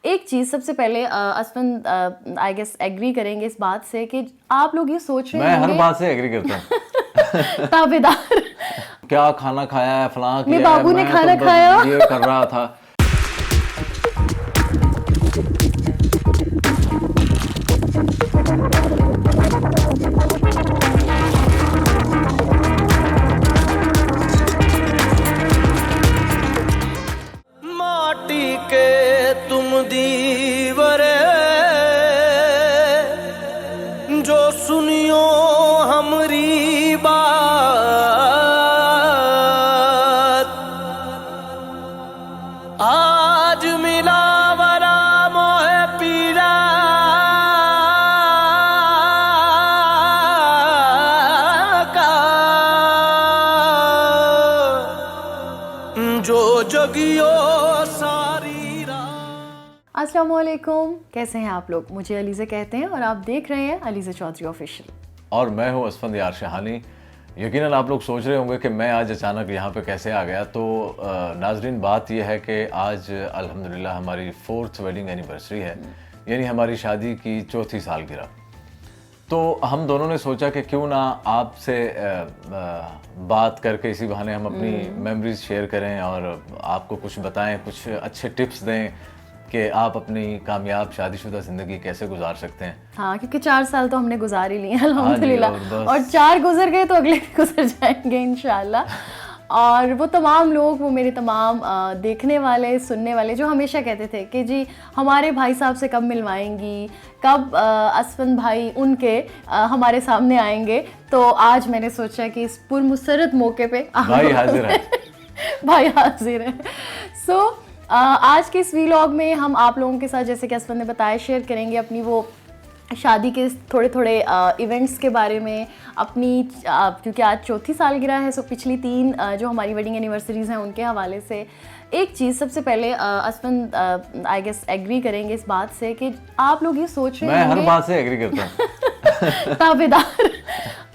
एक चीज़ सबसे पहले असफन आई गेस एग्री करेंगे इस बात से कि आप लोग ये सोच रहे मैं होंगे हर बात से एग्री करता हूँ। ताबेदार क्या खाना खाया है, फलां किया मेरे बाबू है, ने मैं खाना तो खाया। ये कर रहा था। माटी के तुम दीवरे जो सुनियो हमरी बात, आज मिलावरा मोहे पीरा का जो जगियो सारी रात। अस्सलाम वालेकुम, कैसे हैं आप लोग? मुझे अलीज़ा कहते हैं और आप देख रहे हैं अलीज़ा चौधरी ऑफिशियल। और मैं हूँ असफंद यार शहानी। यकीनन आप लोग सोच रहे होंगे कि मैं आज अचानक यहाँ पे कैसे आ गया। तो नाजरीन, बात यह है कि आज अल्हम्दुलिल्लाह हमारी 4th वेडिंग एनिवर्सरी है, यानी हमारी शादी की 4थी सालगिरह। तो हम दोनों ने सोचा कि क्यों ना आपसे बात करके इसी बहाने हम अपनी मेमोरीज शेयर करें और आपको कुछ बताएं, कुछ अच्छे टिप्स दें कि आप अपनी कामयाब शादीशुदा ज़िंदगी कैसे गुजार सकते हैं। हाँ, क्योंकि 4 साल तो हमने गुजार ही लिए अल्हम्दुलिल्लाह, और बस। और 4 गुजर गए तो अगले भी गुजर जाएंगे इंशाल्लाह। और वो तमाम लोग, वो मेरे तमाम देखने वाले, सुनने वाले जो हमेशा कहते थे कि जी हमारे भाई साहब से कब मिलवाएंगी, कब असफन भाई उनके हमारे सामने आएंगे। तो आज मैंने सोचा कि इस पुरमुसरत मौके पे भाई हाजिर है। भाई हाजिर है। सो आज के इस वीलॉग में हम आप लोगों के साथ, जैसे कि असफन ने बताया, शेयर करेंगे अपनी वो शादी के थोड़े थोड़े इवेंट्स के बारे में, अपनी क्योंकि आज 4थी सालगिरह है, सो पिछली 3 जो हमारी वेडिंग एनिवर्सरीज़ हैं उनके हवाले से। एक चीज़ सबसे पहले असफन आई गेस एग्री करेंगे इस बात से कि आप लोग ये सोच रहे मैं हर होंगे बात से एग्री करता हूँ। ताबेदार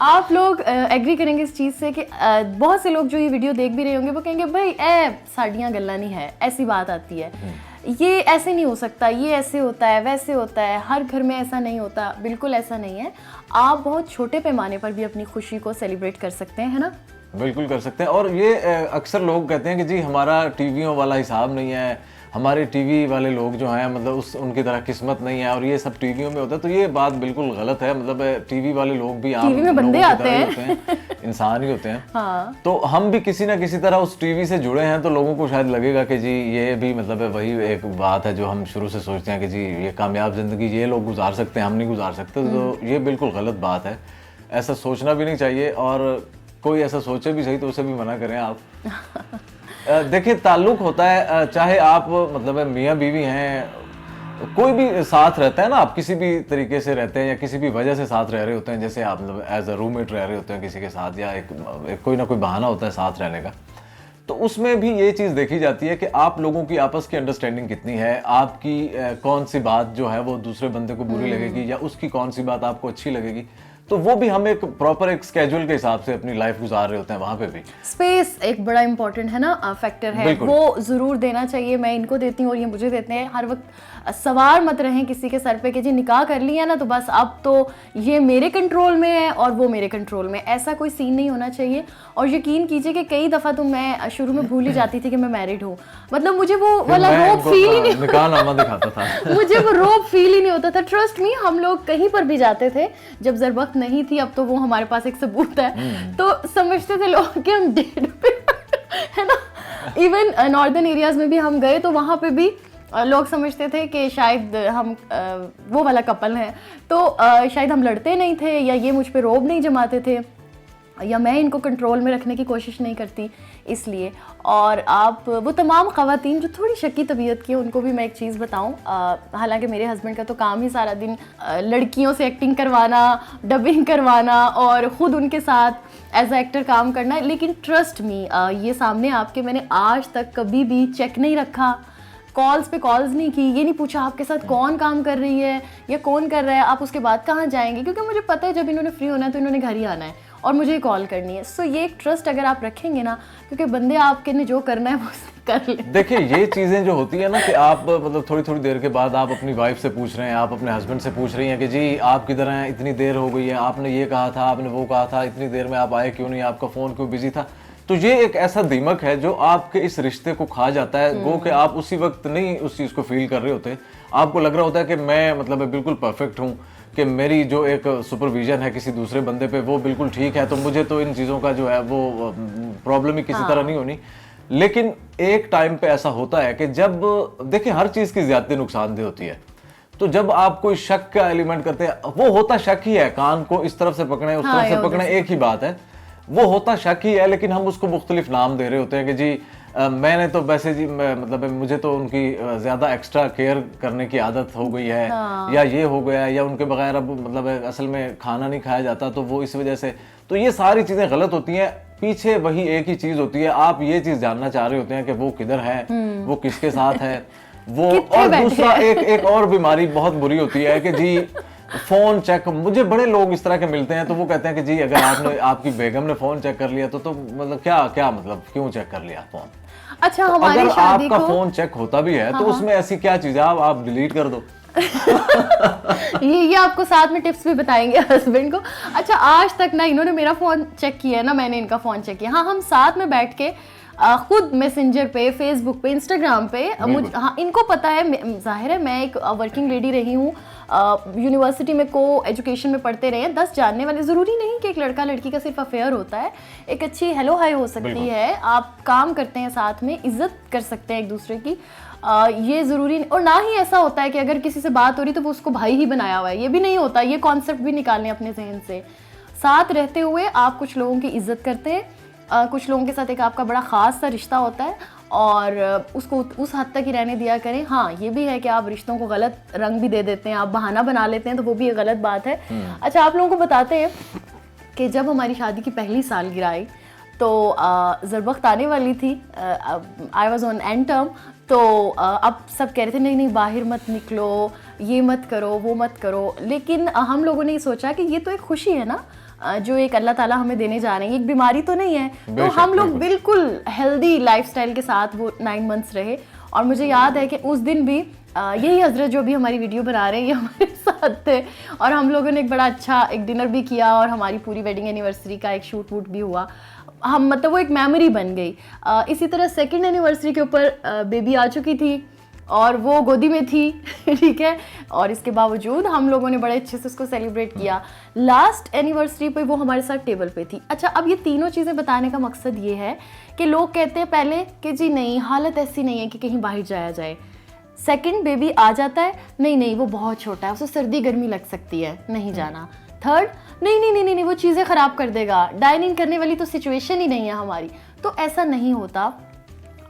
आप लोग एग्री करेंगे इस चीज़ से कि बहुत से लोग जो ये वीडियो देख भी रहे होंगे वो कहेंगे भाई साड़ियाँ गल्ला नहीं है, ऐसी बात आती है, ये ऐसे नहीं हो सकता, ये ऐसे होता है, वैसे होता है, हर घर में ऐसा नहीं होता। बिल्कुल ऐसा नहीं है। आप बहुत छोटे पैमाने पर भी अपनी खुशी को सेलिब्रेट कर सकते हैं, है ना? बिल्कुल कर सकते हैं। और ये अक्सर लोग कहते हैं कि जी हमारा टीवियों वाला हिसाब नहीं है, हमारे टीवी वाले लोग जो हैं मतलब उनकी तरह किस्मत नहीं है और ये सब टीवियों में होता है। तो ये बात बिल्कुल गलत है। मतलब टीवी वाले लोग भी आम टीवी में बंदे लोगों की आते तरह ही हैं। होते हैं, इंसान ही होते हैं। हाँ। तो हम भी किसी ना किसी तरह उस टीवी से जुड़े हैं, तो लोगों को शायद लगेगा कि जी ये भी मतलब वही एक बात है जो हम शुरू से सोचते हैं कि जी ये कामयाब जिंदगी ये लोग गुजार सकते हैं, हम नहीं गुजार सकते। तो ये बिल्कुल गलत बात है, ऐसा सोचना भी नहीं चाहिए। और कोई ऐसा सोचे भी सही तो उसे भी मना करें आप। देखिए, ताल्लुक होता है, चाहे आप मतलब मियाँ बीवी हैं, कोई भी साथ रहता है ना, आप किसी भी तरीके से रहते हैं या किसी भी वजह से साथ रह रहे होते हैं, जैसे आप मतलब एज अ रूममेट रह रहे होते हैं किसी के साथ, या एक कोई ना कोई बहाना होता है साथ रहने का। तो उसमें भी ये चीज़ देखी जाती है कि आप लोगों की आपस की अंडरस्टैंडिंग कितनी है, आपकी कौन सी बात जो है वो दूसरे बंदे को बुरी लगेगी या उसकी कौन सी बात आपको अच्छी लगेगी। तो वो भी हम एक प्रॉपर एक स्केड्यूल के हिसाब से अपनी लाइफ गुजार रहे होते हैं। वहाँ पे भी स्पेस एक बड़ा इंपॉर्टेंट है ना, फैक्टर है, वो ज़रूर देना चाहिए। मैं इनको देती हूँ और ये मुझे देते हैं। हर वक्त सवार मत रहें किसी के सर पे कि जी निकाह कर लिया ना तो बस अब तो ये मेरे कंट्रोल में है और वो मेरे कंट्रोल में। ऐसा कोई सीन नहीं होना चाहिए। और यकीन कीजिए कि कई दफ़ा तो मैं शुरू में भूल ही जाती थी कि मैं मैरिड हूँ। मतलब मुझे वो वाला रोब फील ही नहीं निकाहनामा दिखाता था। मुझे वो रोब फील ही नहीं होता था। ट्रस्ट मी, हम लोग कहीं पर भी जाते थे जब ज़रूरत नहीं थी, अब तो वो हमारे पास एक सबूत है, तो समझते थे लोग कि हम डेट पे है ना। इवन नॉर्दर्न एरियाज में भी हम गए तो वहाँ पे भी लोग समझते थे कि शायद हम वो वाला कपल हैं, तो शायद हम लड़ते नहीं थे या ये मुझ पे रोब नहीं जमाते थे या मैं इनको कंट्रोल में रखने की कोशिश नहीं करती इसलिए। और आप वो तमाम ख़वातीन जो थोड़ी शक्की तबीयत की, उनको भी मैं एक चीज़ बताऊं, हालांकि मेरे हस्बैंड का तो काम ही सारा दिन लड़कियों से एक्टिंग करवाना, डबिंग करवाना और ख़ुद उनके साथ एज अ एक्टर काम करना है, लेकिन ट्रस्ट मी, ये सामने आपके मैंने आज तक कभी भी चेक नहीं रखा, कॉल्स पे कॉल्स नहीं की, ये नहीं पूछा आपके साथ कौन काम कर रही है या कौन कर रहा है, आप उसके बाद कहाँ जाएंगे, क्योंकि मुझे पता है जब इन्होंने फ्री होना है तो इन्होंने घर ही आना है और मुझे कॉल करनी है। सो ये एक ट्रस्ट अगर आप रखेंगे ना, क्योंकि बंदे आपके ने जो करना है वो कर ले। देखिए ये चीज़ें जो होती है ना कि आप मतलब थोड़ी थोड़ी देर के बाद आप अपनी वाइफ से पूछ रहे हैं, आप अपने हस्बैंड से पूछ रही हैं कि जी आप किधर हैं, इतनी देर हो गई है, आपने ये कहा था, आपने वो कहा था, इतनी देर में आप आए क्यों नहीं, आपका फ़ोन क्यों बिजी था। तो ये एक ऐसा दीमक है जो आपके इस रिश्ते को खा जाता है। गो कि आप उसी वक्त नहीं उस चीज़ को फील कर रहे होते, आपको लग रहा होता है कि मैं मतलब बिल्कुल परफेक्ट हूँ, कि मेरी जो एक सुपरविजन है किसी दूसरे बंदे पे वो बिल्कुल ठीक है, तो मुझे तो इन चीज़ों का जो है वो प्रॉब्लम ही किसी तरह नहीं होनी। लेकिन एक टाइम पे ऐसा होता है कि जब देखिए हर चीज़ की ज़्यादती नुकसानदेह होती है, तो जब आप कोई शक का एलिमेंट करते हैं, वो होता शक ही है, कान को इस तरफ से पकड़े उस तरफ से पकड़े एक ही बात है, वो होता शक ही है, लेकिन हम उसको मुख्तलिफ नाम दे रहे होते हैं कि जी मैंने तो वैसे जी मतलब मुझे तो उनकी ज़्यादा एक्स्ट्रा केयर करने की आदत हो गई है, या ये हो गया है, या उनके बगैर अब मतलब असल में खाना नहीं खाया जाता तो वो इस वजह से। तो ये सारी चीज़ें गलत होती हैं, पीछे वही एक ही चीज़ होती है, आप ये चीज़ जानना चाह रहे होते हैं कि वो किधर है, वो किसके साथ है, वो। और दूसरा एक और बीमारी बहुत बुरी होती है कि जी फोन चेक। मुझे बड़े लोग इस तरह के मिलते हैं तो वो कहते हैं कि जी अगर आपने आपकी बेगम ने फोन चेक कर लिया तो मतलब क्या मतलब क्यों चेक कर लिया फोन। अच्छा तो हमारी अगर शादी आपका को फोन चेक होता भी है तो उसमें ऐसी क्या चीज है आप डिलीट कर दो। ये आपको साथ में टिप्स भी बताएंगे हस्बैंड को। अच्छा आज तक ना इन्होंने मेरा फोन चेक किया है ना मैंने इनका फोन चेक किया। हाँ हम साथ में बैठ के खुद मैसेंजर पे, फेसबुक पे, इंस्टाग्राम पे मुझे हाँ इनको पता है, जाहिर है मैं एक वर्किंग लेडी रही हूँ, यूनिवर्सिटी में को एजुकेशन में पढ़ते रहे हैं, 10 जानने वाले। ज़रूरी नहीं कि एक लड़का लड़की का सिर्फ अफेयर होता है, एक अच्छी हेलो हाय हो सकती है, आप काम करते हैं साथ में, इज्जत कर सकते हैं एक दूसरे की, ये ज़रूरी नहीं। और ना ही ऐसा होता है कि अगर किसी से बात हो रही तो वो उसको भाई ही बनाया हुआ है, ये भी नहीं होता। ये कॉन्सेप्ट भी निकालने अपने जहन से। साथ रहते हुए आप कुछ लोगों की इज्जत करते हैं, कुछ लोगों के साथ एक आपका बड़ा ख़ास सा रिश्ता होता है और उसको उस हद तक ही रहने दिया करें। हाँ ये भी है कि आप रिश्तों को गलत रंग भी दे देते हैं, आप बहाना बना लेते हैं, तो वो भी एक गलत बात है। अच्छा आप लोगों को बताते हैं कि जब हमारी शादी की पहली सालगिरह आई तो ज़रबख्त आने वाली थी, I was on and term, तो अब सब कह रहे थे नहीं नहीं बाहर मत निकलो, ये मत करो, वो मत करो। लेकिन हम लोगों ने ये सोचा कि ये तो एक खुशी है ना जो एक अल्लाह ताला हमें देने जा रहे हैं, एक बीमारी तो नहीं है। तो हम लोग बिल्कुल हेल्दी लाइफस्टाइल के साथ वो 9 मंथ्स रहे। और मुझे याद है कि उस दिन भी यही हजरत जो भी हमारी वीडियो बना रहे हैं ये हमारे साथ थे और हम लोगों ने एक बड़ा अच्छा एक डिनर भी किया और हमारी पूरी वेडिंग एनिवर्सरी का एक शूट वूट भी हुआ। हम मतलब वो एक मेमोरी बन गई। इसी तरह 2nd एनिवर्सरी के ऊपर बेबी आ चुकी थी और वो गोदी में थी ठीक है, और इसके बावजूद हम लोगों ने बड़े अच्छे से उसको सेलिब्रेट किया। लास्ट एनिवर्सरी पे वो हमारे साथ टेबल पे थी। अच्छा अब ये तीनों चीज़ें बताने का मकसद ये है कि लोग कहते हैं पहले कि जी नहीं हालत ऐसी नहीं है कि कहीं बाहर जाया जाए, 2nd बेबी आ जाता है, नहीं नहीं वो बहुत छोटा है, उसे सर्दी गर्मी लग सकती है, नहीं जाना। 3rd नहीं नहीं नहीं नहीं वो चीज़ें ख़राब कर देगा, डाइनिंग करने वाली तो सिचुएशन ही नहीं है हमारी। तो ऐसा नहीं होता।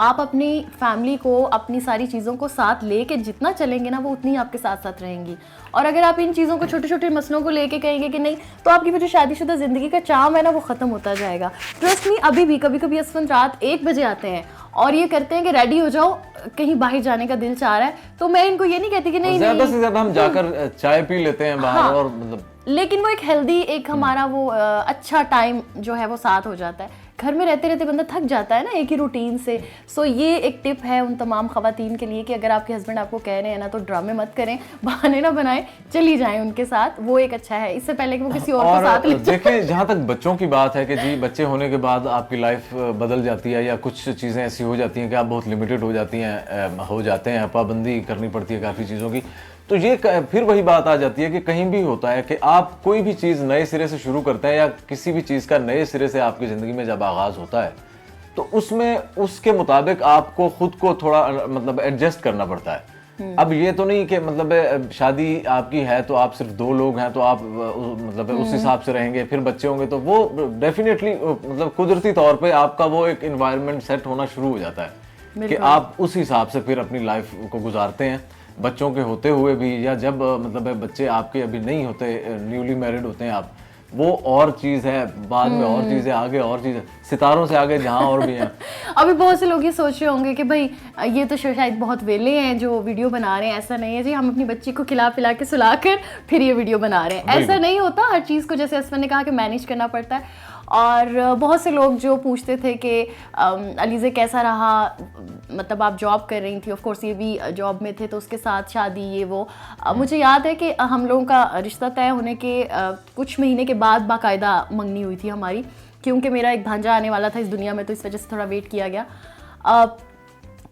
आप अपनी फैमिली को अपनी सारी चीज़ों को साथ लेके जितना चलेंगे ना वो उतनी आपके साथ साथ रहेंगी। और अगर आप इन चीज़ों को छोटे छोटे मसलों को लेके कहेंगे कि नहीं तो आपकी भी जो शादीशुदा ज़िंदगी का चाम है ना वो ख़त्म होता जाएगा। ट्रस्ट मी अभी भी कभी कभी असफंद रात 1 बजे आते हैं और ये करते हैं कि रेडी हो जाओ कहीं बाहर जाने का दिल चाह रहा है, तो मैं इनको ये नहीं कहती कि नहीं ज़्यादा से ज़्यादा हम जाकर चाय पी लेते हैं बाहर। हाँ। और मतलब लेकिन वो एक हेल्दी एक हमारा वो अच्छा टाइम जो है वो साथ हो जाता है। घर में रहते रहते बंदा थक जाता है ना एक ही रूटीन से। सो ये एक टिप है उन तमाम ख़वातीन के लिए कि अगर आपके हस्बैंड आपको कह रहे हैं ना तो ड्रामे मत करें, बहाने ना बनाएं, चली जाएं उनके साथ, वो एक अच्छा है इससे पहले कि वो किसी और के साथ ले जाए। देखें जहाँ तक बच्चों की बात है कि जी बच्चे होने के बाद आपकी लाइफ बदल जाती है या कुछ चीज़ें ऐसी हो जाती हैं कि आप बहुत लिमिटेड हो जाते हैं, पाबंदी करनी पड़ती है काफ़ी चीज़ों की। तो ये फिर वही बात आ जाती है कि कहीं भी होता है कि आप कोई भी चीज़ नए सिरे से शुरू करते हैं या किसी भी चीज़ का नए सिरे से आपकी ज़िंदगी में जब आगाज़ होता है तो उसमें उसके मुताबिक आपको खुद को थोड़ा मतलब एडजस्ट करना पड़ता है। अब ये तो नहीं कि मतलब शादी आपकी है तो आप सिर्फ 2 लोग हैं तो आप मतलब उस हिसाब से रहेंगे, फिर बच्चे होंगे तो वो डेफिनेटली मतलब कुदरती तौर पे आपका वो एक इन्वायरमेंट सेट होना शुरू हो जाता है कि आप उस हिसाब से फिर अपनी लाइफ को गुजारते हैं। बच्चों के होते हुए भी या जब मतलब बच्चे आपके अभी नहीं होते, न्यूली मैरिड होते हैं आप, वो और चीज है, बाद में और चीज है, आगे और चीज है, सितारों से आगे जहाँ और भी हैं। अभी बहुत से लोग ये सोच रहे होंगे कि भाई ये तो शायद बहुत वेले हैं जो वीडियो बना रहे हैं। ऐसा नहीं है जी, हम अपनी बच्ची को खिला पिला के सुला कर फिर ये वीडियो बना रहे हैं, ऐसा नहीं होता। हर चीज़ को जैसे असफर ने कहा कि मैनेज करना पड़ता है। और बहुत से लोग जो पूछते थे कि अलीज़े कैसा रहा, मतलब आप जॉब कर रही थी, ऑफ कोर्स ये भी जॉब में थे तो उसके साथ शादी ये वो। मुझे याद है कि हम लोगों का रिश्ता तय होने के कुछ महीने के बाद बाकायदा मंगनी हुई थी हमारी, क्योंकि मेरा एक भांजा आने वाला था इस दुनिया में, तो इस वजह से थोड़ा वेट किया गया।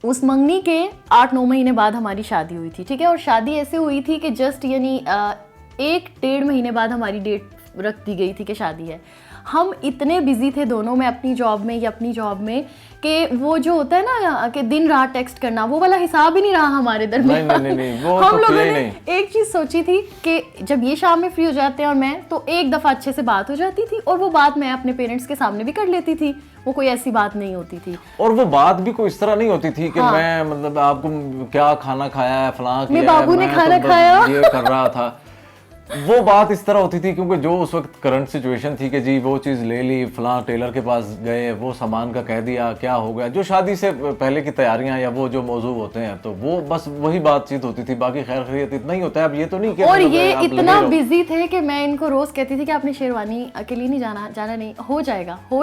उस मंगनी के 8-9 महीने बाद हमारी शादी हुई थी, ठीक है। और शादी ऐसे हुई थी कि जस्ट यानी 1-1.5 महीने बाद हमारी डेट रख दी गई थी कि शादी है। हम इतने बिजी थे दोनों, मैं अपनी जॉब में या अपनी जॉब में, कि वो जो होता है ना कि दिन रात टेक्स्ट करना, वो वाला हिसाब ही नहीं रहा हमारे दरमियान। नहीं, वो हम तो लोगों ने नहीं। एक चीज़ सोची थी कि जब ये शाम में फ्री हो जाते हैं और मैं, तो एक दफ़ा अच्छे से बात हो जाती थी, और वो बात मैं अपने पेरेंट्स के सामने भी कर लेती थी, वो कोई ऐसी बात नहीं होती थी। और वो बात भी कोई इस तरह नहीं होती थी कि हाँ। मैं मतलब आपको क्या खाना खाया है, फलां किया है, बाबू ने मैं खाना तो खाया। ये कर रहा था। वो बात इस तरह होती थी क्योंकि जो उस वक्त करंट सिचुएशन थी कि जी वो चीज़ ले ली, फलां टेलर के पास गए, वो सामान का कह दिया, क्या हो गया, जो शादी से पहले की तैयारियां या वो जो मौजू होते हैं, तो वो बस वही बातचीत होती थी, बाकी खैर खैरियत इतना ही होता है। अब ये तो नहीं कि और मतलब ये आप इतना लगे रहो। बिजी थे कि मैं इनको रोज कहती थी कि आपने शेरवानी के लिए नहीं जाना नहीं, हो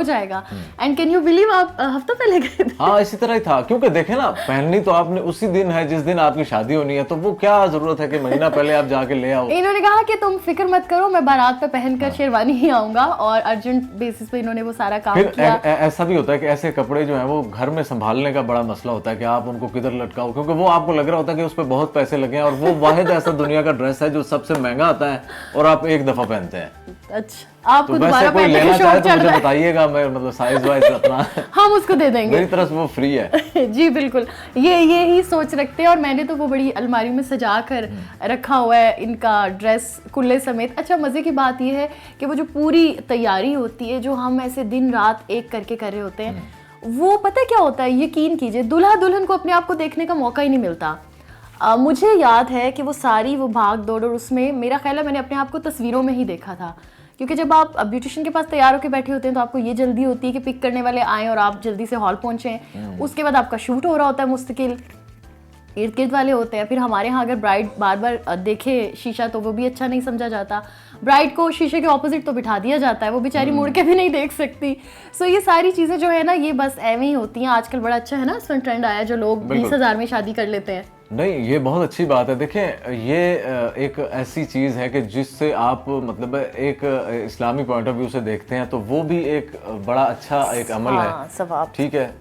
जाएगा। एंड कैन यू बिलीव आप हफ्ता पहले गए थे। हाँ, इसी तरह ही था, क्योंकि देखे ना, पहननी तो आपने उसी दिन है जिस दिन आपकी शादी होनी है, तो वो क्या जरूरत है कि महीना पहले आप जाके ले आओ। इन्होंने कहा कि तुम फिक्र मत करो, मैं बारात पे पहनकर शेरवानी ही आऊंगा, और अर्जेंट बेसिस पे इन्होंने वो सारा काम फिर किया। ऐसा भी होता है कि ऐसे कपड़े जो हैं वो घर में संभालने का बड़ा मसला होता है कि आप उनको किधर लटकाओ, क्योंकि वो आपको लग रहा होता है कि उस पर बहुत पैसे लगे हैं, और वो वाहिद ऐसा दुनिया का ड्रेस है जो सबसे महंगा आता है और आप एक दफा पहनते हैं। अच्छा, आपको तो दोबारा वैसे कोई पहनने लेना का चाहे शौक तो चढ़ मुझे रहा है। बताइएगा, मैं मतलब साइज वाइज अपना हम उसको दे देंगे। मेरी तरफ से वो फ्री है। जी बिल्कुल, ये ही सोच रखते हैं। और मैंने तो वो बड़ी अलमारी में सजा कर रखा हुआ है इनका ड्रेस कुल्ले समेत। अच्छा, मज़े की बात ये है कि वो जो पूरी तैयारी होती है, जो हम ऐसे दिन रात एक करके कर रहे होते हैं, वो पता है क्या होता है, यकीन कीजिए, दूल्हा दुल्हन को अपने आप को देखने का मौका ही नहीं मिलता। मुझे याद है कि वो सारी वो भाग दौड़, और उसमें मेरा ख्याल है मैंने अपने आप को तस्वीरों में ही देखा था, क्योंकि जब आप ब्यूटिशियन के पास तैयार होकर बैठे होते हैं तो आपको ये जल्दी होती है कि पिक करने वाले आएँ और आप जल्दी से हॉल पहुँचें। उसके बाद आपका शूट हो रहा होता है मुस्तकिल, इर्द गिर्द वाले होते हैं। फिर हमारे यहाँ अगर ब्राइड बार बार देखे शीशा तो वो भी अच्छा नहीं समझा जाता, ब्राइड को शीशे के ऑपोजिट तो बिठा दिया जाता है, वो बेचारी मुड़ के भी नहीं देख सकती। सो ये सारी चीज़ें जो है ना, ये बस एवं ही होती हैं। आजकल बड़ा अच्छा है ना, इस ट्रेंड आया जो लोग 20,000 में शादी कर लेते हैं। नहीं, ये बहुत अच्छी बात है। देखें, ये एक ऐसी चीज़ है कि जिससे आप मतलब एक इस्लामी पॉइंट ऑफ व्यू से देखते हैं तो वो भी एक बड़ा अच्छा एक अमल है, ठीक है,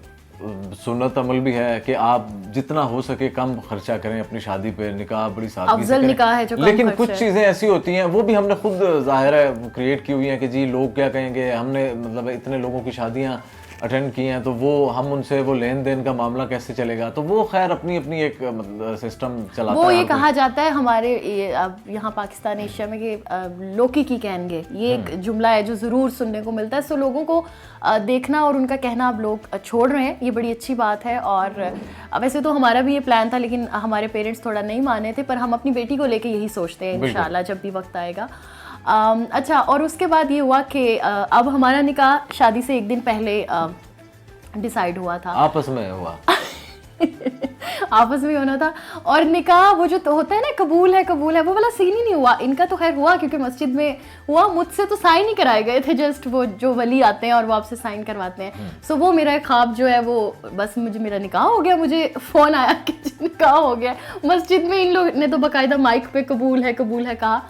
सुन्नत अमल भी है कि आप जितना हो सके कम खर्चा करें अपनी शादी पे, निकाह बड़ी सादगी से करें। निकाह है जो कम लेकिन खर्च कुछ है। चीज़ें ऐसी होती हैं, वो भी हमने खुद ज़ाहिर है क्रिएट की हुई हैं कि जी लोग क्या कहेंगे, हमने मतलब इतने लोगों की शादियाँ अटेंड की हैं, तो वो हम उनसे वो लेन देन का मामला कैसे चलेगा, तो वो खैर अपनी अपनी एक मतलब सिस्टम चलाता है। वो ये कहा जाता है हमारे यहाँ पाकिस्तान एशिया में कि लोकी की कहेंगे, ये एक जुमला है जो ज़रूर सुनने को मिलता है। सो लोगों को देखना और उनका कहना अब लोग छोड़ रहे हैं, ये बड़ी अच्छी बात है। और वैसे तो हमारा भी ये प्लान था, लेकिन हमारे पेरेंट्स थोड़ा नहीं माने थे, पर हम अपनी बेटी को लेके यही सोचते हैं इंशाल्लाह जब भी वक्त आएगा। अच्छा, और उसके बाद ये हुआ कि अब हमारा निकाह शादी से एक दिन पहले डिसाइड हुआ था, आपस में हुआ आपस में होना था। और निकाह वो जो तो होता है ना, कबूल है वो वाला सीन ही नहीं हुआ। इनका तो खैर हुआ क्योंकि मस्जिद में हुआ, मुझसे तो साइन ही कराए गए थे, जस्ट वो जो वली आते हैं और वो आपसे साइन करवाते हैं। सो वो मेरा ख्वाब जो है वो बस, मुझे मेरा निकाह हो गया, मुझे फ़ोन आया कि निकाह हो गया मस्जिद में। इन लोग ने तो बाकायदा माइक पे कबूल है कहा,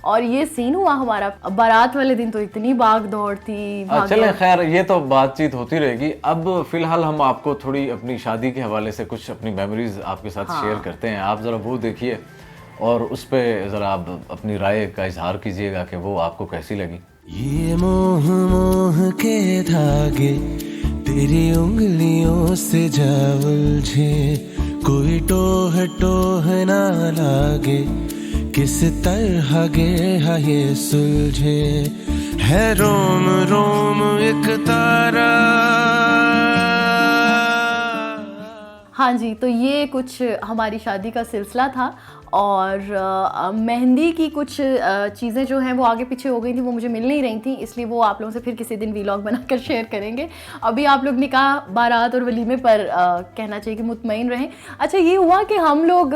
और ये सीन हुआ हमारा। बारात वाले दिन तो इतनी भाग दौड़ थी। चलें, खैर ये तो बातचीत होती रहेगी। अब फिलहाल हम आपको थोड़ी अपनी शादी के हवाले से कुछ अपनी मेमोरीज आपके साथ शेयर करते हैं। आप ज़रा वो देखिए और उस पर ज़रा आप अपनी राय का इजहार कीजिएगा कि वो आपको कैसी लगी। ये मोह मोह के धागे तेरी उंगलियों से जा उलझे, कोई टोह टोह ना लागे, किस तरह गे है ये सुलझे, है रोम रोम एक तारा। हाँ जी, तो ये कुछ हमारी शादी का सिलसिला था और मेहंदी की कुछ चीज़ें जो हैं वो आगे पीछे हो गई थी, वो मुझे मिल नहीं रही थी, इसलिए वो आप लोगों से फिर किसी दिन वीलॉग बनाकर शेयर करेंगे। अभी आप लोग निकाह, बारात और वलीमे पर कहना चाहिए कि मुतमईन रहें। अच्छा, ये हुआ कि हम लोग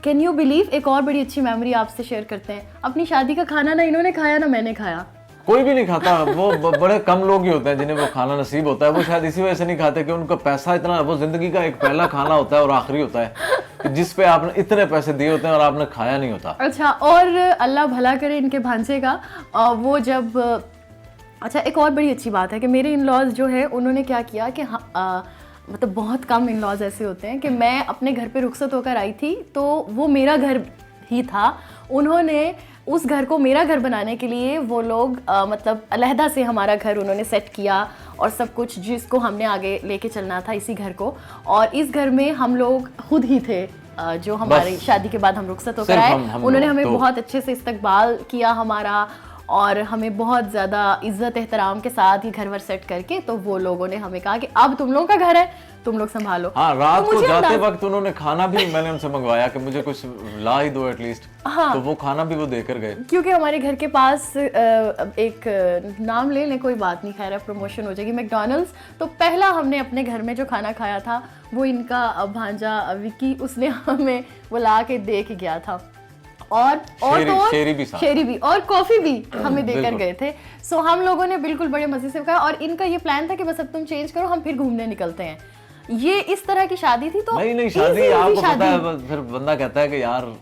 कैन यू बिलीव, एक और बड़ी अच्छी मेमोरी आपसे शेयर करते हैं। अपनी शादी का खाना ना इन्होंने खाया ना मैंने खाया। कोई भी नहीं खाता, वो बड़े कम लोग ही होते हैं जिन्हें वो खाना नसीब होता है। वो शायद इसी वजह से नहीं खाते कि उनका पैसा इतना, वो जिंदगी का एक पहला खाना होता है और आखिरी होता है जिस पे आपने इतने पैसे दिए होते हैं और आपने खाया नहीं होता। अच्छा, और अल्लाह भला करे इनके भांजे का, वो जब अच्छा, एक और बड़ी अच्छी बात है कि मेरे इन लॉज जो है उन्होंने क्या किया कि मतलब बहुत कम इन लॉज ऐसे होते हैं कि मैं अपने घर पे रुखसत होकर आई थी तो वो मेरा घर ही था, उन्होंने उस घर को मेरा घर बनाने के लिए वो लोग मतलब अलहदा से हमारा घर उन्होंने सेट किया और सब कुछ, जिसको हमने आगे लेके चलना था इसी घर को। और इस घर में हम लोग खुद ही थे जो हमारी शादी के बाद हम रुखसत होकर आए। उन्होंने हमें बहुत अच्छे से इस्तकबाल किया हमारा और हमें बहुत ज़्यादा इज्जत एहतराम के साथ ही घर वर सेट करके, तो वो लोगों ने हमें कहा कि अब तुम लोगों का घर है, तुम लोग संभालो। हाँ, रात को जाते वक्त उन्होंने खाना भी मैंने उनसे मंगवाया कि मुझे कुछ ला ही दो एटलीस्ट। हाँ, तो वो खाना भी वो देकर गए, क्योंकि हमारे घर के पास एक नाम ले लें कोई बात नहीं, खैर प्रमोशन हो जाएगी, मैकडॉनल्ड्स। तो पहला हमने अपने घर में जो खाना खाया था वो इनका भांजा विकी, उसने हमें वो ला के दे के गया था। और शेरी भी और कॉफी भी हमें देकर गए थे। सो हम लोगों ने बिल्कुल बड़े मजे से खाया और इनका ये प्लान था कि बस अब तुम चेंज करो, हम फिर घूमने निकलते हैं। ये इस तरह की शादी थी। तो नहीं शादी आपको पता है, फिर बंदा कहता है कि यार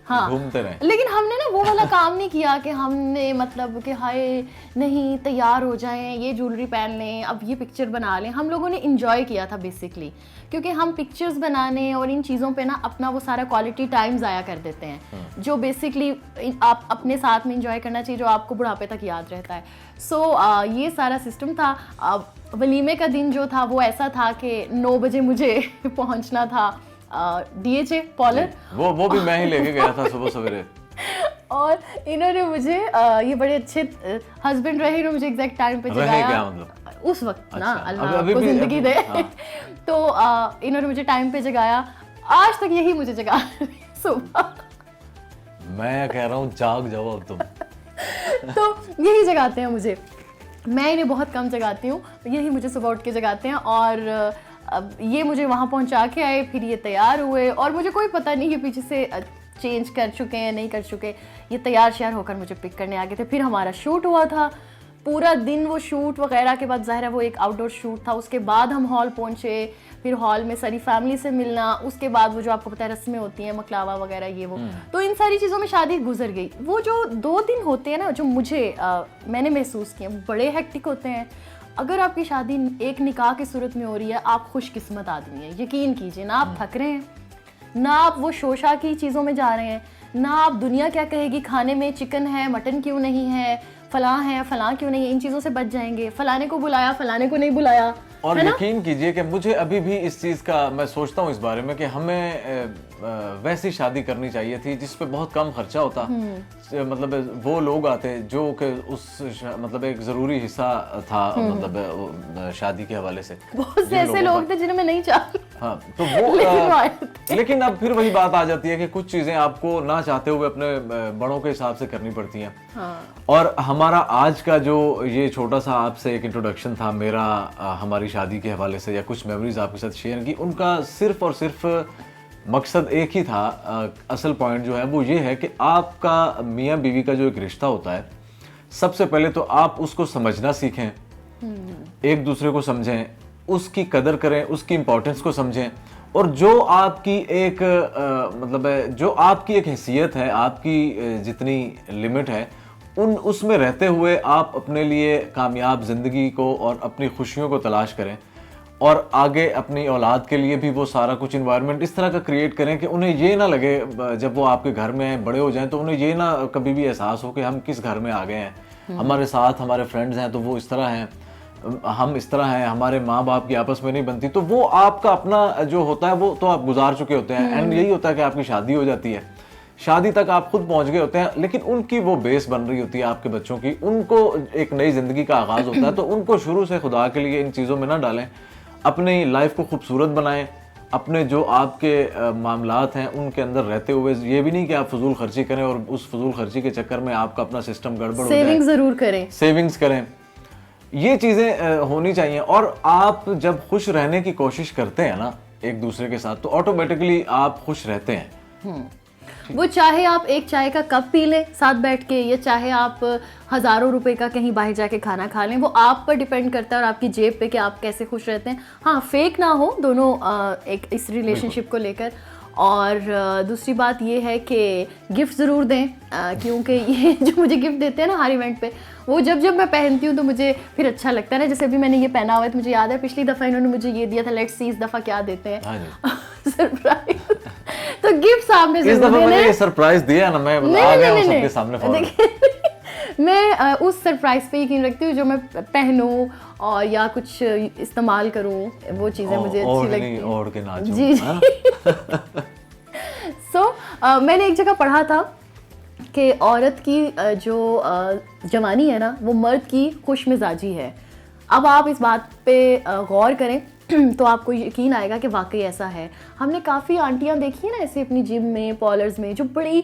हाँ, घूमते रहे। लेकिन हमने ना वो वाला काम नहीं किया कि हमने मतलब कि हाय नहीं तैयार हो जाएं, ये ज्वेलरी पहन लें, अब ये पिक्चर बना लें। हम लोगों ने इंजॉय किया था बेसिकली, क्योंकि हम पिक्चर्स बनाने और इन चीज़ों पे ना अपना वो सारा क्वालिटी टाइम ज़ाया कर देते हैं जो बेसिकली आप अपने साथ में इंजॉय करना चाहिए, जो आपको बुढ़ापे तक याद रहता है। सो ये सारा सिस्टम था। वलीमे का दिन जो था वो ऐसा था कि 9 बजे मुझे पहुंचना था DHA पॉलर, वो भी मैं ही लेके गया था सुबह सवेरे। और इन्होंने मुझे ये बड़े अच्छे हस्बैंड रहे, इन्होंने मुझे एग्जैक्ट टाइम पे जगाया। क्या मतलब उस वक्त ना अल्लाह को जिंदगी दे। तो इन्होंने मुझे टाइम पे जगाया, आज तक यही मुझे जगा सुबह। मैं कह रहा हूँ जाग जाओ अब तुम। तो यही जगाते हैं मुझे, मैं इन्हें बहुत कम जगाती हूँ, यही मुझे सुबह उठ के जगाते हैं। और अब ये मुझे वहाँ पहुँचा के आए, फिर ये तैयार हुए और मुझे कोई पता नहीं कि पीछे से चेंज कर चुके हैं नहीं कर चुके, ये तैयार श्यार होकर मुझे पिक करने आ गए थे। फिर हमारा शूट हुआ था, पूरा दिन वो शूट वगैरह के बाद, ज़ाहिर है वो एक आउटडोर शूट था। उसके बाद हम हॉल पहुँचे, फिर हॉल में सारी फैमिली से मिलना, उसके बाद वो जो आपको पता है रस्में होती हैं, मकलावा वगैरह ये वो, तो इन सारी चीज़ों में शादी गुजर गई। वो जो 2 दिन होते हैं ना, जो मुझे मैंने महसूस किए, बड़े हेक्टिक होते हैं। अगर आपकी शादी एक निकाह की सूरत में हो रही है, आप खुशकिस्मत आदमी हैं, यकीन कीजिए। ना आप थक रहे हैं, ना आप वो शोशा की चीज़ों में जा रहे हैं, ना आप दुनिया क्या कहेगी खाने में चिकन है मटन क्यों नहीं है, फलां है फलां क्यों नहीं है, इन चीज़ों से बच जाएंगे। फलाने को बुलाया फलाने को नहीं बुलाया। और यकीन कीजिए कि मुझे अभी भी इस चीज़ का मैं सोचता हूँ इस बारे में कि हमें वैसी शादी करनी चाहिए थी जिस पे बहुत कम खर्चा होता, मतलब वो लोग आते जो कि उस मतलब एक ज़रूरी हिस्सा था मतलब शादी के हवाले से। बहुत से ऐसे लोग थे जिन्हें मैं नहीं चाहती। हाँ, तो वो लेकिन अब फिर वही बात आ जाती है कि कुछ चीज़ें आपको ना चाहते हुए अपने बड़ों के हिसाब से करनी पड़ती हैं। हाँ। और हमारा आज का जो ये छोटा सा आपसे एक इंट्रोडक्शन था मेरा हमारी शादी के हवाले से, या कुछ मेमोरीज आपके साथ शेयर की, उनका सिर्फ और सिर्फ मकसद एक ही था। असल पॉइंट जो है वो ये है कि आपका मियाँ बीवी का जो एक रिश्ता होता है, सबसे पहले तो आप उसको समझना सीखें, एक दूसरे को समझें, उसकी कदर करें, उसकी इम्पोर्टेंस को समझें। और जो आपकी एक मतलब जो आपकी एक हैसियत है, आपकी जितनी लिमिट है, उसमें रहते हुए आप अपने लिए कामयाब ज़िंदगी को और अपनी खुशियों को तलाश करें। और आगे अपनी औलाद के लिए भी वो सारा कुछ इन्वायरमेंट इस तरह का क्रिएट करें कि उन्हें ये ना लगे जब वो आपके घर में बड़े हो जाएं तो उन्हें ये ना कभी भी एहसास हो कि हम किस घर में आ गए हैं, हमारे साथ हमारे फ्रेंड्स हैं तो वो इस तरह हैं, हम इस तरह हैं, हमारे माँ बाप की आपस में नहीं बनती। तो वो आपका अपना जो होता है वो तो आप गुजार चुके होते हैं। एंड यही होता है कि आपकी शादी हो जाती है, शादी तक आप खुद पहुंच गए होते हैं, लेकिन उनकी वो बेस बन रही होती है आपके बच्चों की, उनको एक नई ज़िंदगी का आगाज़ होता है। तो उनको शुरू से खुदा के लिए इन चीज़ों में ना डालें, अपनी लाइफ को खूबसूरत बनाएं अपने जो आपके मामलात हैं उनके अंदर रहते हुए ये भी नहीं कि आप फजूल खर्ची करें और उस फजूल खर्ची के चक्कर में आपका अपना सिस्टम गड़बड़ हो जाए। सेविंग जरूर करें, सेविंग्स करें, ये चीज़ें होनी चाहिए। और आप जब खुश रहने की कोशिश करते हैं ना एक दूसरे के साथ, तो ऑटोमेटिकली आप खुश रहते हैं। वो चाहे आप एक चाय का कप पी लें साथ बैठ के, या चाहे आप हज़ारों रुपए का कहीं बाहर जाके खाना खा लें, वो आप पर डिपेंड करता है और आपकी जेब पे कि आप कैसे खुश रहते हैं। हाँ, फेक ना हो दोनों एक इस रिलेशनशिप को लेकर। और दूसरी बात ये है कि गिफ्ट ज़रूर दें, क्योंकि ये जो मुझे गिफ्ट देते हैं ना हर इवेंट पे, वो जब जब मैं पहनती हूँ तो मुझे फिर अच्छा लगता है ना। जैसे अभी मैंने ये पहना हुआ है तो मुझे याद है पिछली दफ़ा इन्होंने मुझे ये दिया था, लेट्स सी इस दफ़ा क्या देते हैं सरप्राइज। तो गिफ्ट सामने इस ज़रूर दफा देने। मैंने ये सरप्राइज दिया ना, मैं आ गया हूं सबके सामने फौरन। देखिए मैं उस सरप्राइज पे यकीन रखती हूँ जो मैं पहनूं और या कुछ इस्तेमाल करूं, वो चीज़ें मुझे अच्छी लगती हैं। ओढ़ के नाचूं। जी सो मैंने एक जगह पढ़ा था कि औरत की जो जवानी है ना, वो मर्द की खुश मिजाजी है। अब आप इस बात पे गौर करें तो आपको यकीन आएगा कि वाकई ऐसा है। हमने काफ़ी आंटियां देखी हैं ना ऐसे अपनी जिम में, पार्लर्स में, जो बड़ी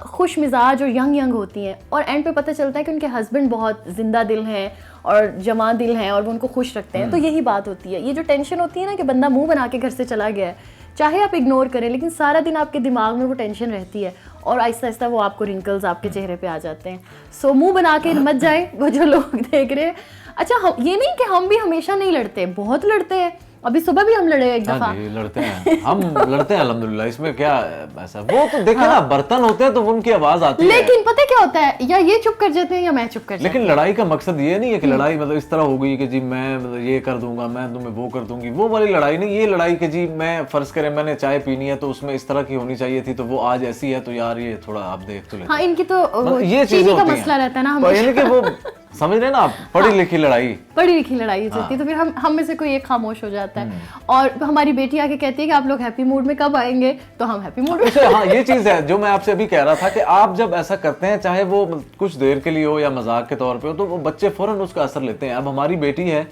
खुश मिजाज और यंग होती हैं, और एंड पे पता चलता है कि उनके हस्बैंड बहुत जिंदा दिल हैं और जवां दिल हैं और वो उनको खुश रखते हैं। तो यही बात होती है, ये जो टेंशन होती है ना कि बंदा मुंह बना के घर से चला गया है, चाहे आप इग्नोर करें लेकिन सारा दिन आपके दिमाग में वो टेंशन रहती है और आहिस्ता आहिस्ता वो आपको रिंकल्स आपके चेहरे पे आ जाते हैं। सो मुंह बना के मत जाए वो जो लोग देख रहे हैं। अच्छा, हम ये नहीं कि हम भी हमेशा नहीं लड़ते, बहुत लड़ते हैं। अभी सुबह भी हम लड़े एक दफा। हाँ जी, लड़ते हैं हम, लड़ते हैं अल्हम्दुलिल्लाह। इसमें क्या ऐसा, वो तो देखे ना बर्तन होते हैं तो उनकी आवाज आती है, लेकिन पता क्या होता है, या ये चुप कर जाते हैं या मैं चुप कर जाती हूं। लेकिन लड़ाई का मकसद ये नहीं है कि लड़ाई मतलब इस तरह हो गई कि जी मैं मतलब ये कर दूंगा, मैं तुम्हें वो कर दूंगी, वो वाली लड़ाई नहीं। ये लड़ाई कि जी मैं फर्ज करें मैंने चाय पीनी है तो उसमें इस तरह की होनी चाहिए थी, तो वो आज ऐसी है तो यार ये थोड़ा आप देख तो लेते। हाँ, इनकी तो मतलब ये चीनी चीजें का होती मसला हैं। रहता है ना, पर यानी कि हमेशा वो समझ रहे हैं ना आप, पढ़ी लिखी लड़ाई, पढ़ी लिखी लड़ाई हो जाती है। तो फिर हम में से कोई एक खामोश हो जाता है और हमारी बेटी आके कहती है कि आप लोग हैप्पी मूड में कब आएंगे, तो हम हैप्पी मूड में। हाँ, ये चीज है जो मैं आपसे अभी कह रहा था कि आप जब ऐसा करते हैं, चाहे वो कुछ देर के लिए हो या मजाक के तौर पे हो, तो वो बच्चे फौरन उसका असर लेते हैं। अब हमारी बेटी है,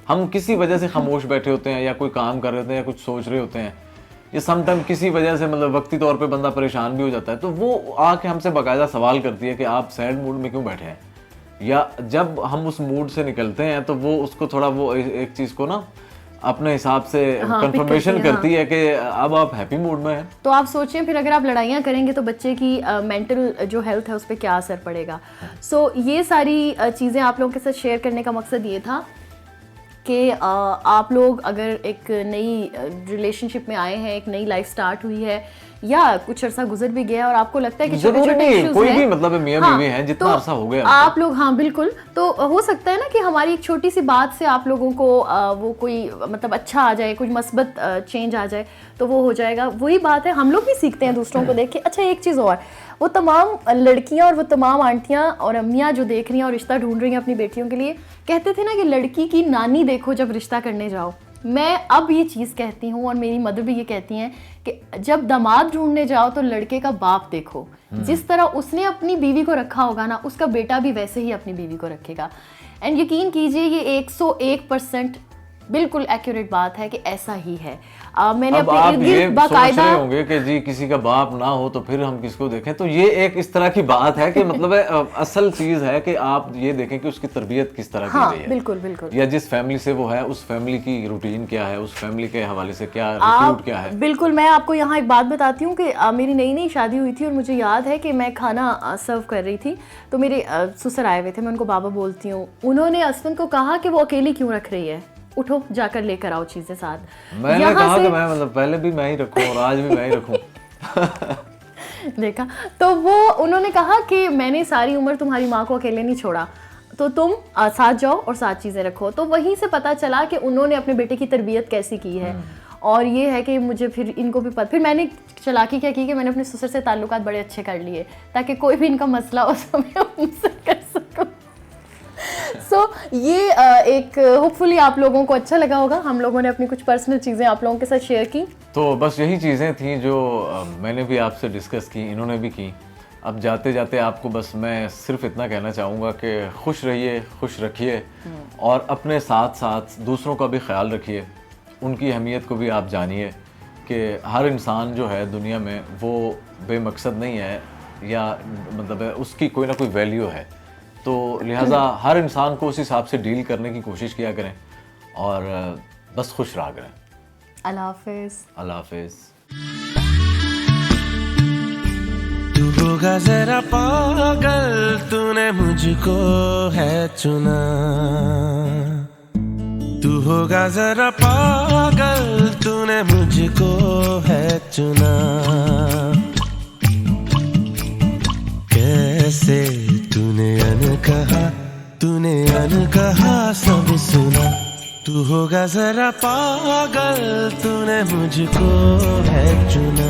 हम किसी वजह से खामोश बैठे होते हैं या कोई काम कर रहे होते हैं या कुछ सोच रहे होते हैं, या समटाइम किसी वजह से मतलब वक्ती तौर पे बंदा परेशान भी हो जाता है, तो वो आके हमसे बाकायदा सवाल करती है कि आप सैड मूड में क्यों बैठे हैं। या जब हम उस मूड से निकलते हैं तो वो उसको थोड़ा वो एक चीज को ना अपने हिसाब से कंफर्मेशन करती है कि अब आप हैप्पी मूड में हैं। तो आप सोचिए फिर अगर आप लड़ाइयाँ करेंगे तो बच्चे की मेंटल जो हेल्थ है उस पर क्या असर पड़ेगा। सो ये सारी चीज़ें आप लोगों के साथ शेयर करने का मकसद ये था कि आप लोग अगर एक नई रिलेशनशिप में आए हैं, एक नई लाइफ स्टार्ट हुई है या कुछ अरसा गुजर भी गया और आपको लगता है कि छोटे-छोटे इश्यूज कोई हैं, भी मतलब मियां बीवी हैं, जितना तो अरसा हो गया आप लोग, हाँ बिल्कुल, तो हो सकता है ना कि हमारी एक छोटी सी बात से आप लोगों को वो कोई मतलब अच्छा आ जाए, कुछ मस्बत चेंज आ जाए, तो वो हो जाएगा। वही बात है, हम लोग भी सीखते हैं दूसरों को देख के। अच्छा, एक चीज़ और, वो तमाम लड़कियां और वो तमाम आंटियां और अम्मियां जो देख रही हैं और रिश्ता ढूंढ रही हैं अपनी बेटियों के लिए, कहते थे ना कि लड़की की नानी देखो जब रिश्ता करने जाओ। मैं अब ये चीज़ कहती हूँ और मेरी मदर भी ये कहती हैं कि जब दामाद ढूंढने जाओ तो लड़के का बाप देखो। जिस तरह उसने अपनी बीवी को रखा होगा ना, उसका बेटा भी वैसे ही अपनी बीवी को रखेगा। एंड यकीन कीजिए ये 101% बिल्कुल एक्यूरेट बात है कि ऐसा ही है। मैंने अब अपने आप इर्द ये गिर्द सोच बाकायदा रहे होंगे कि जी किसी का बाप ना हो तो फिर हम किसको देखें, तो ये एक इस तरह की बात है कि मतलब असल चीज है कि आप ये देखें कि उसकी तरबियत किस तरह हाँ, की रही है, बिल्कुल बिल्कुल, या जिस फैमिली से वो है उस फैमिली की रूटीन क्या है, उस फैमिली के हवाले से क्या रिक्रूट क्या है। बिल्कुल, मैं आपको यहाँ एक बात बताती हूँ कि मेरी नई नई शादी हुई थी और मुझे याद है कि मैं खाना सर्व कर रही थी, तो मेरे ससुर आए हुए थे, मैं उनको बाबा बोलती हूँ। उन्होंने असमन को कहा कि वो अकेली क्यों रख रही है, उठो जाकर लेकर आओ चीजें साथ। मैंने कहा कि मैं मतलब पहले भी मैं ही रखूं और आज भी मैं ही रखूं। देखा, तो वो उन्होंने कहा कि मैंने सारी उम्र तुम्हारी माँ को अकेले नहीं छोड़ा, तो तुम साथ जाओ और साथ चीज़ें रखो। तो वहीं से पता चला कि उन्होंने अपने बेटे की तरबियत कैसी की है। और ये है कि मुझे फिर इनको भी पता, फिर मैंने चालाकी क्या की कि मैंने अपने ससुर से ताल्लुकात बड़े अच्छे कर लिए ताकि कोई भी इनका मसला हो तो मैं उनसे कर सकूं। सो ये एक होपफुली आप लोगों को अच्छा लगा होगा। हम लोगों ने अपनी कुछ पर्सनल चीज़ें आप लोगों के साथ शेयर की। तो बस यही चीज़ें थी जो मैंने भी आपसे डिस्कस की, इन्होंने भी की। अब जाते जाते आपको बस मैं सिर्फ इतना कहना चाहूँगा कि खुश रहिए, खुश रखिए और अपने साथ साथ दूसरों का भी ख्याल रखिए, उनकी अहमियत को भी आप जानिए। कि हर इंसान जो है दुनिया में वो बेमकसद नहीं है, या मतलब है उसकी कोई ना कोई वैल्यू है, तो लिहाजा हर इंसान को उस हिसाब से डील करने की कोशिश किया करें और बस खुश रहा करें। अल्लाह हाफिज़। अल्लाह हाफिज़। तू होगा जरा पागल, तूने मुझको है चुना। तू होगा जरा पागल, तूने मुझको है चुना। कैसे तूने अनकहा सब सुना। तू होगा जरा पागल, तूने मुझको है चुना।